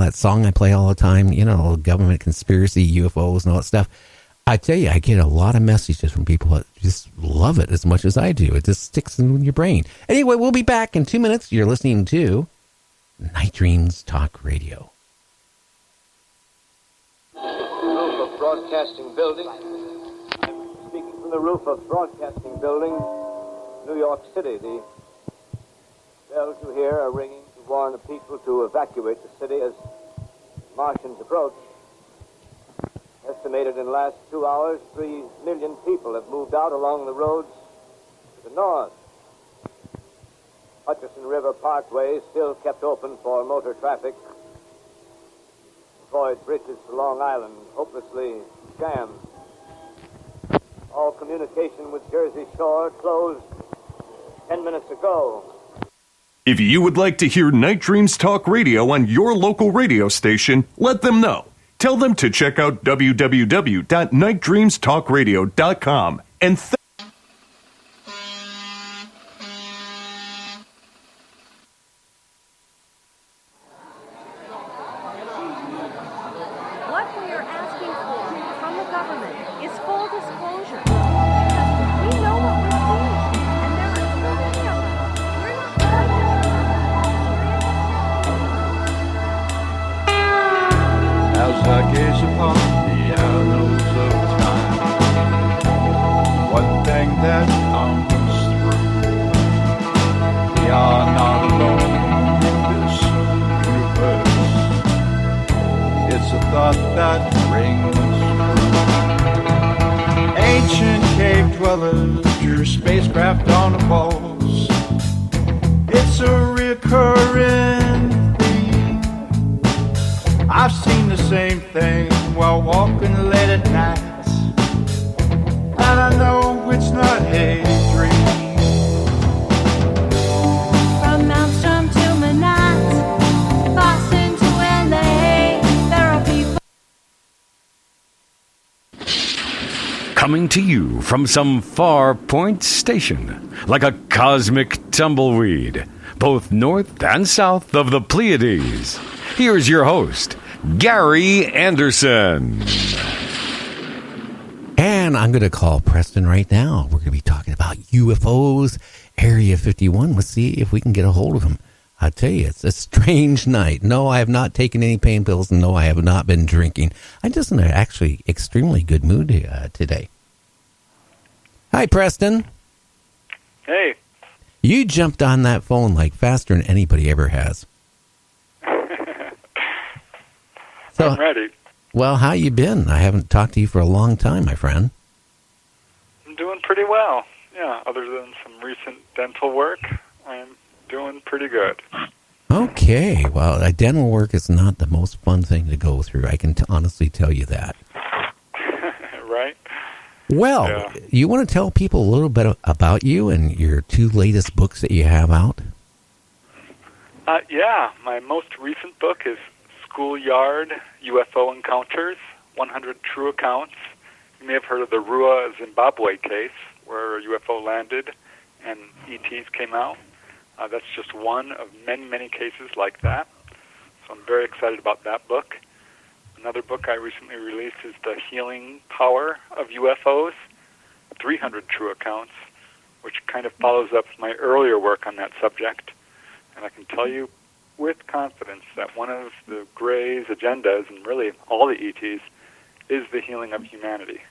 that song I play all the time, government conspiracy, UFOs and all that stuff. I tell you, I get a lot of messages from people that just love it as much as I do. It just sticks in your brain. Anyway, we'll be back in 2 minutes. You're listening to Night Dreams Talk Radio. Roof of Broadcasting Building. I'm speaking from the roof of Broadcasting Building, New York City. The bells you hear are ringing to warn the people to evacuate the city as Martians approach. Estimated in the last 2 hours, 3 million people have moved out along the roads to the north. Hutchison River Parkway is still kept open for motor traffic. Floyd bridges to Long Island hopelessly jammed. All communication with Jersey Shore closed 10 minutes ago. If you would like to hear Night Dreams Talk Radio on your local radio station, let them know. Tell them to check out www.nightdreamstalkradio.com and what we are asking for from the government is full disclosure. We know what we're seeing, and there are so many of us. We're not As I gaze upon the annals of time, one thing that comes through: we are not alone in this universe. It's a thought that rings true. Ancient cave dwellers drew spacecraft on the walls. It's a recurring theme. I've seen the same thing while walking late at night, and I know it's not a dream. From Maelstrom to Manat, Boston to LA, there are people. Coming to you from some far point station, like a cosmic tumbleweed, both north and south of the Pleiades. Here's your host, Gary Anderson. And I'm going to call Preston right now. We're going to be talking about UFOs, Area 51. Let's see if we can get a hold of him. I tell you, it's a strange night. No, I have not taken any pain pills, and no, I have not been drinking. I'm just in an actually extremely good mood today. Hi, Preston. Hey. You jumped on that phone like faster than anybody ever has. So, I'm ready. Well, how you been? I haven't talked to you for a long time, my friend. I'm doing pretty well. Yeah, other than some recent dental work, I'm doing pretty good. Okay. Well, dental work is not the most fun thing to go through. I can honestly tell you that. Right? Well, yeah. You want to tell people a little bit about you and your 2 latest books that you have out? Yeah, my most recent book is Schoolyard UFO Encounters, 100 True Accounts. You may have heard of the Rua, Zimbabwe case, where a UFO landed and ETs came out. That's just one of many, many cases like that. So I'm very excited about that book. Another book I recently released is The Healing Power of UFOs, 300 True Accounts, which kind of follows up my earlier work on that subject. And I can tell you with confidence that one of the Gray's agendas, and really all the ETs, is the healing of humanity.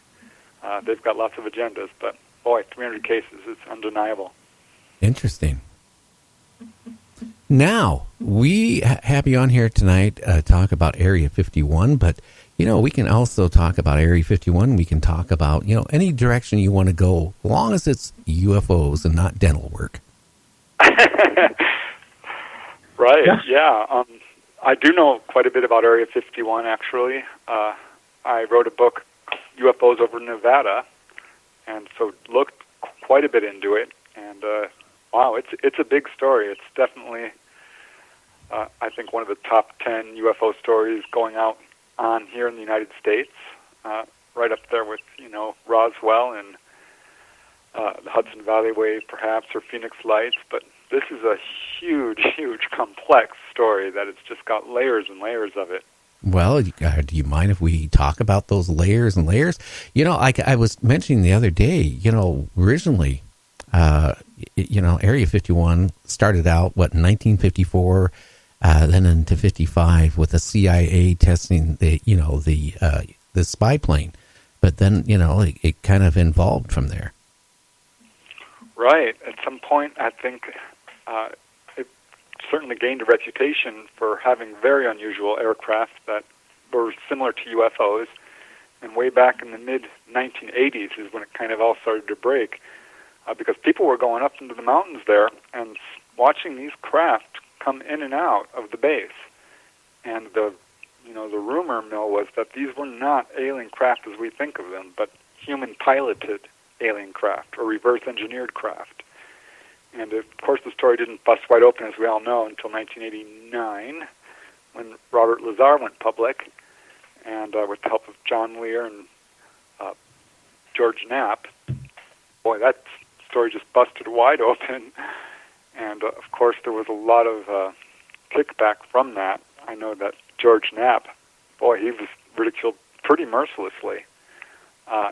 They've got lots of agendas, but boy, 300 cases, it's undeniable. Interesting. Now, we have you on here tonight talk about Area 51, but, we can also talk about Area 51. We can talk about, any direction you want to go, as long as it's UFOs and not dental work. Right, yeah. I do know quite a bit about Area 51, actually. I wrote a book, UFOs over Nevada, and so looked quite a bit into it. And, wow, it's a big story. It's definitely, I think, one of the top 10 UFO stories going out on here in the United States, right up there with, Roswell and the Hudson Valley Way, perhaps, or Phoenix Lights. But this is a huge, huge, complex story that it's just got layers and layers of it. Well, do you mind if we talk about those layers and layers? I was mentioning the other day, originally, Area 51 started out, in 1954, then into 55 with the CIA testing the spy plane. But then, it kind of evolved from there. Right. At some point, I think it certainly gained a reputation for having very unusual aircraft that were similar to UFOs. And way back in the mid-1980s is when it kind of all started to break, because people were going up into the mountains there and watching these craft come in and out of the base. And the rumor mill was that these were not alien craft as we think of them, but human-piloted alien craft or reverse-engineered craft. And, of course, the story didn't bust wide open, as we all know, until 1989, when Robert Lazar went public, and with the help of John Lear and George Knapp. Boy, that story just busted wide open. And, of course, there was a lot of kickback from that. I know that George Knapp, boy, he was ridiculed pretty mercilessly,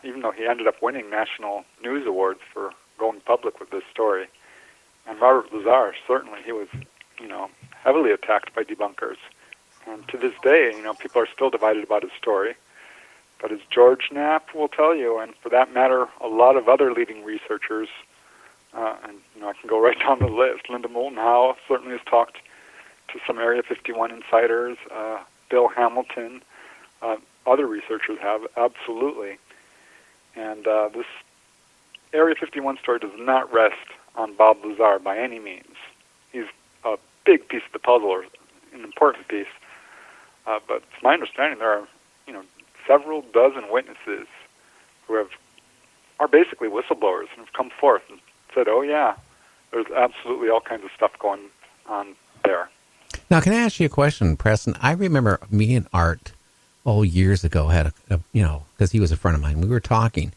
even though he ended up winning national news awards for going public with this story. And Robert Lazar, certainly, he was, heavily attacked by debunkers. And to this day, people are still divided about his story. But as George Knapp will tell you, and for that matter, a lot of other leading researchers, and I can go right down the list. Linda Moulton Howe certainly has talked to some Area 51 insiders. Bill Hamilton, other researchers have, absolutely. And this Area 51 story does not rest on Bob Lazar by any means. He's a big piece of the puzzle, or an important piece. But it's my understanding there are, several dozen witnesses who are basically whistleblowers and have come forth and said, oh, yeah, there's absolutely all kinds of stuff going on there. Now, can I ask you a question, Preston? I remember me and Art, years ago, had because he was a friend of mine, we were talking,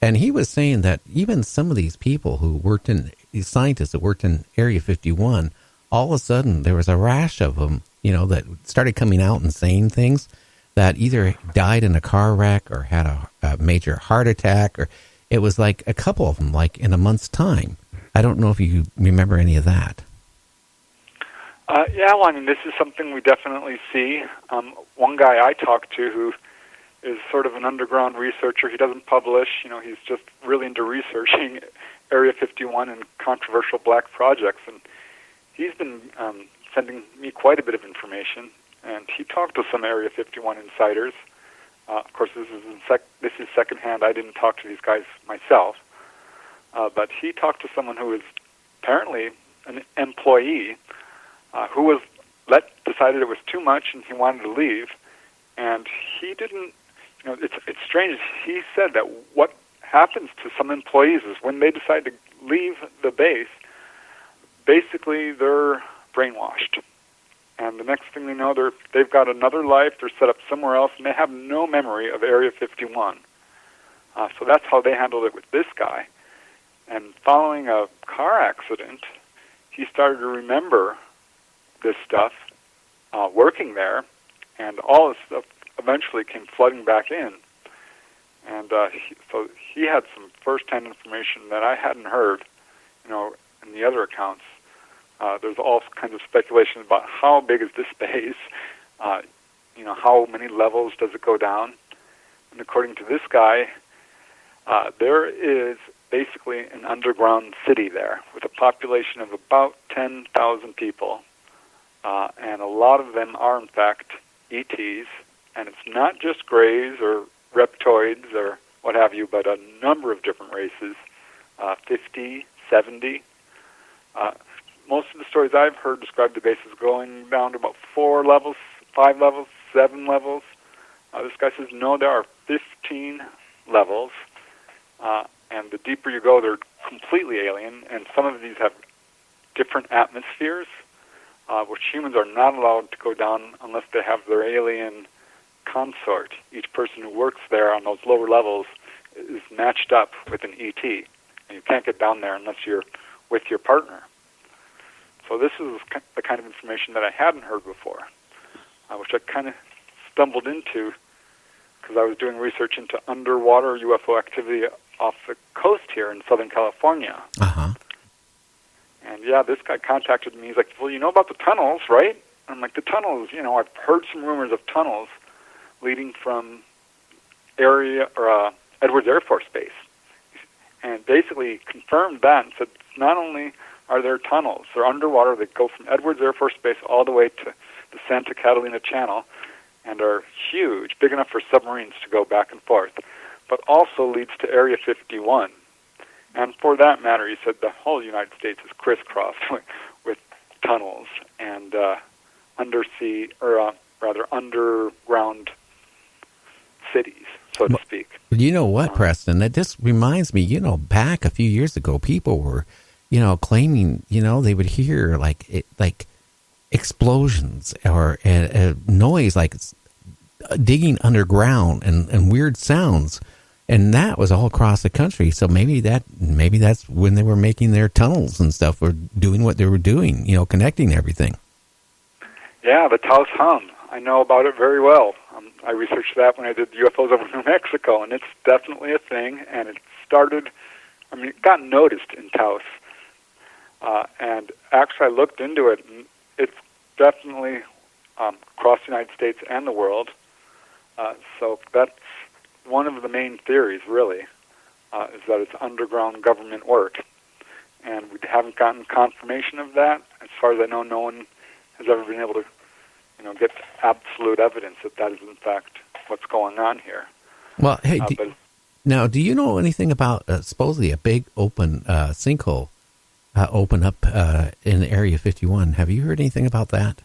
and he was saying that even some of these people who worked these scientists that worked in Area 51, all of a sudden there was a rash of them, that started coming out and saying things that either died in a car wreck or had a major heart attack, or it was like a couple of them, like in a month's time. I don't know if you remember any of that. Yeah, well, this is something we definitely see. One guy I talked to who is sort of an underground researcher, he doesn't publish, he's just really into researching Area 51 and controversial black projects, and he's been sending me quite a bit of information, and he talked to some Area 51 insiders. Of course, this is secondhand. I didn't talk to these guys myself, but he talked to someone who was apparently an employee who decided it was too much and he wanted to leave, and he didn't. It's strange. He said that what happens to some employees is when they decide to leave the base, basically they're brainwashed. And the next thing they know, they've got another life, they're set up somewhere else, and they have no memory of Area 51. So that's how they handled it with this guy. And following a car accident, he started to remember this stuff, working there, and all this stuff eventually came flooding back in. And so he had some first-hand information that I hadn't heard, in the other accounts. There's all kinds of speculation about how big is this base, how many levels does it go down. And according to this guy, there is basically an underground city there with a population of about 10,000 people. And a lot of them are, in fact, ETs. And it's not just grays or reptoids or what have you, but a number of different races, 50, 70. Most of the stories I've heard describe the base as going down to about 4 levels, 5 levels, 7 levels. This guy says, no, there are 15 levels. And the deeper you go, they're completely alien. And some of these have different atmospheres, which humans are not allowed to go down unless they have their alien consort. Each person who works there on those lower levels is matched up with an ET. And you can't get down there unless you're with your partner. So this is the kind of information that I hadn't heard before, which I kind of stumbled into because I was doing research into underwater UFO activity off the coast here in Southern California. Uh-huh. And yeah, this guy contacted me. He's like, well, you know about the tunnels, right? I'm like, the tunnels, I've heard some rumors of tunnels leading from Edwards Air Force Base. And basically confirmed that and said, not only are there tunnels, they're underwater, they go from Edwards Air Force Base all the way to the Santa Catalina Channel and are huge, big enough for submarines to go back and forth, but also leads to Area 51. And for that matter, he said the whole United States is crisscrossed with tunnels and underground cities, so to speak. You know what, Preston? That just reminds me, back a few years ago, people were, claiming, they would hear like explosions or a noise like digging underground and weird sounds. And that was all across the country. So maybe that's when they were making their tunnels and stuff, or doing what they were doing, connecting everything. Yeah, the Taos hum. I know about it very well. I researched that when I did UFOs over New Mexico, and it's definitely a thing. And it got noticed in Taos. And actually, I looked into it, and it's definitely across the United States and the world. So that's one of the main theories, really, is that it's underground government work. And we haven't gotten confirmation of that. As far as I know, no one has ever been able to, get absolute evidence that is in fact what's going on here. Well, hey, do you know anything about supposedly a big open sinkhole open up in Area 51? Have you heard anything about that?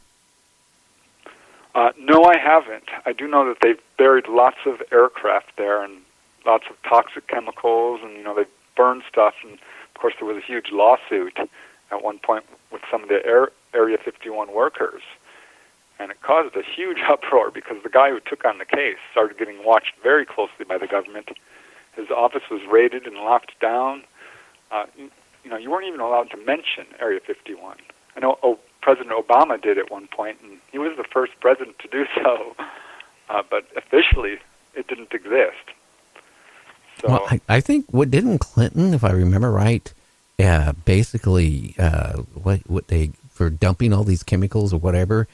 No, I haven't. I do know that they've buried lots of aircraft there and lots of toxic chemicals, and they've burned stuff. And of course, there was a huge lawsuit at one point with some of the Area 51 workers, and it caused a huge uproar because the guy who took on the case started getting watched very closely by the government. His office was raided and locked down. You weren't even allowed to mention Area 51. I know President Obama did at one point, and he was the first president to do so, but officially it didn't exist. So, well, I think didn't Clinton, if I remember right, basically what they, for dumping all these chemicals or whatever,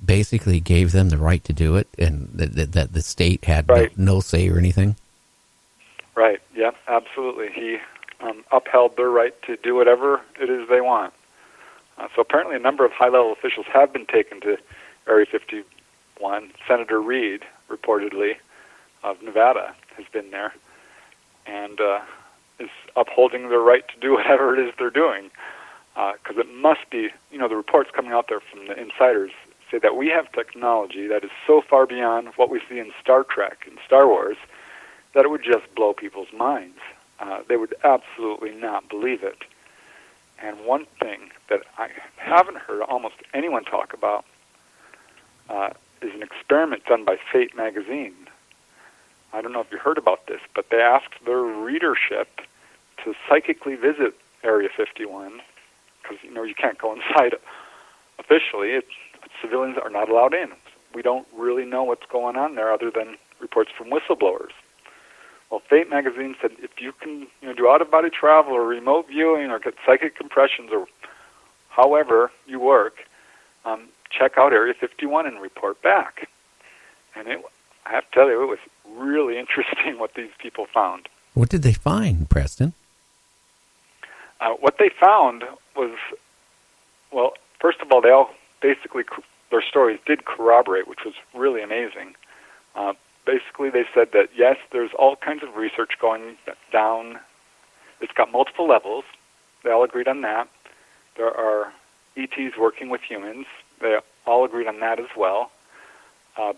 basically gave them the right to do it, and that the state had no say or anything. Right. Yeah. Absolutely. He upheld their right to do whatever it is they want. So apparently a number of high-level officials have been taken to Area 51. Senator Reid, reportedly, of Nevada, has been there and is upholding their right to do whatever it is they're doing. Because it must be, the reports coming out there from the insiders say that we have technology that is so far beyond what we see in Star Trek and Star Wars that it would just blow people's minds. They would absolutely not believe it. And one thing that I haven't heard almost anyone talk about is an experiment done by Fate magazine. I don't know if you heard about this, but they asked their readership to psychically visit Area 51 because, you can't go inside officially. Civilians are not allowed in. We don't really know what's going on there other than reports from whistleblowers. Well, Fate magazine said if you can do out-of-body travel or remote viewing or get psychic impressions or however you work, check out Area 51 and report back. And I have to tell you, it was really interesting what these people found. What did they find, Preston? What they found was, well, first of all, they all basically, their stories did corroborate, which was really amazing. Basically, they said that, yes, there's all kinds of research going down. It's got multiple levels. They all agreed on that. There are ETs working with humans. They all agreed on that as well.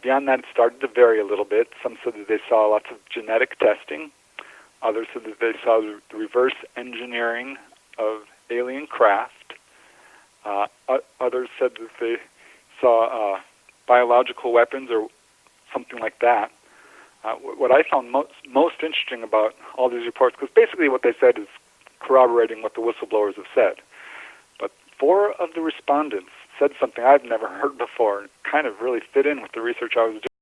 Beyond that, it started to vary a little bit. Some said that they saw lots of genetic testing. Others said that they saw the reverse engineering of alien craft. Others said that they saw biological weapons or something like that. What I found most interesting about all these reports, because basically what they said is corroborating what the whistleblowers have said. But 4 of the respondents said something I've never heard before, and kind of really fit in with the research I was doing.